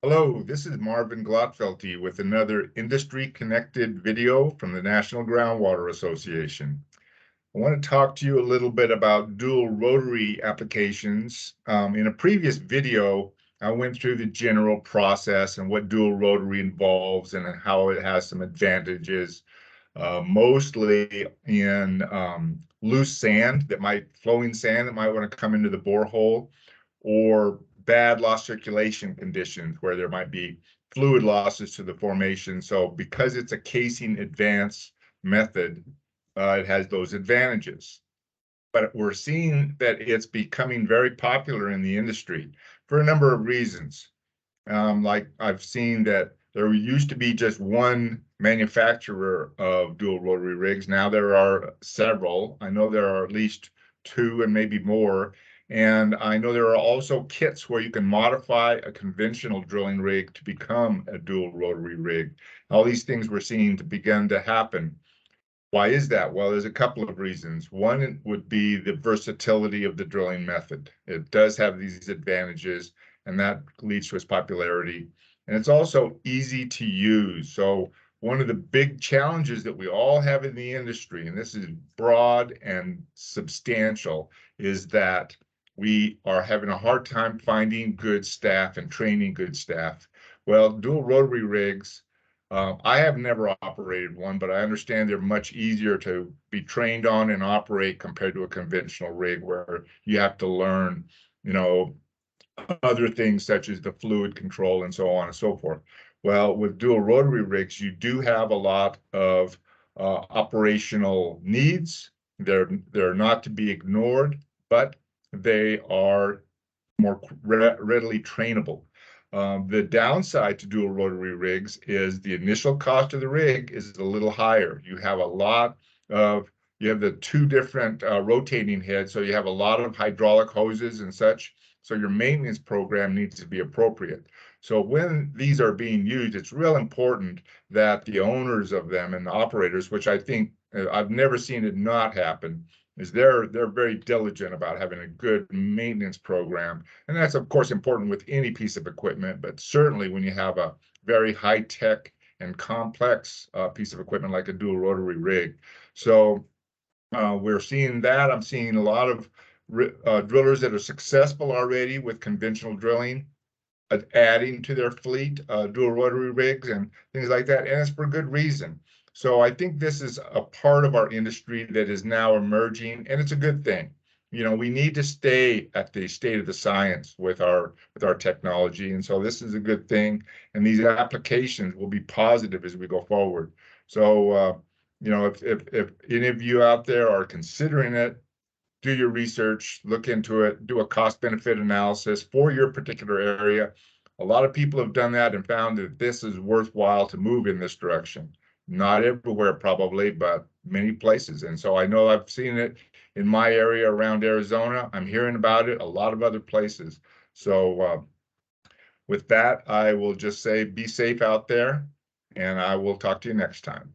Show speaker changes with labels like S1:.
S1: Hello, this is Marvin Glotfelty with another industry-connected video from the National Groundwater Association. I want to talk to you a little bit about dual rotary applications. In a previous video, I went through the general process and what dual rotary involves and how it has some advantages, mostly in loose sand flowing sand that might want to come into the borehole, or bad loss circulation conditions where there might be fluid losses to the formation. So because it's a casing advance method, it has those advantages. But we're seeing that it's becoming very popular in the industry for a number of reasons. Like I've seen that there used to be just one manufacturer of dual rotary rigs. Now there are several. I know there are at least two and maybe more. And I know there are also kits where you can modify a conventional drilling rig to become a dual rotary rig. All these things we're seeing to begin to happen. Why is that? Well, there's a couple of reasons. One would be the versatility of the drilling method. It does have these advantages, and that leads to its popularity. And it's also easy to use. So one of the big challenges that we all have in the industry, and this is broad and substantial, is that we are having a hard time finding good staff and training good staff. Well, dual rotary rigs, I have never operated one, but I understand they're much easier to be trained on and operate compared to a conventional rig where you have to learn, other things such as the fluid control and so on and so forth. Well, with dual rotary rigs, you do have a lot of operational needs. They're not to be ignored, but they are more readily trainable. The downside to dual rotary rigs is the initial cost of the rig is a little higher. You have the two different rotating heads, so you have a lot of hydraulic hoses and such. So your maintenance program needs to be appropriate. So when these are being used, it's real important that the owners of them and the operators, which I think I've never seen it not happen, is they're very diligent about having a good maintenance program. And that's, of course, important with any piece of equipment, but certainly when you have a very high-tech and complex piece of equipment like a dual rotary rig. So we're seeing that. I'm seeing a lot of drillers that are successful already with conventional drilling, adding to their fleet dual rotary rigs and things like that, and it's for good reason. So I think this is a part of our industry that is now emerging, and it's a good thing. We need to stay at the state of the science with our technology, and so this is a good thing. And these applications will be positive as we go forward. So, if any of you out there are considering it, do your research, look into it, do a cost-benefit analysis for your particular area. A lot of people have done that and found that this is worthwhile to move in this direction. Not everywhere probably, but many places. And so I know I've seen it in my area around Arizona. I'm hearing about it a lot of other places. So with that, I will just say be safe out there, and I will talk to you next time.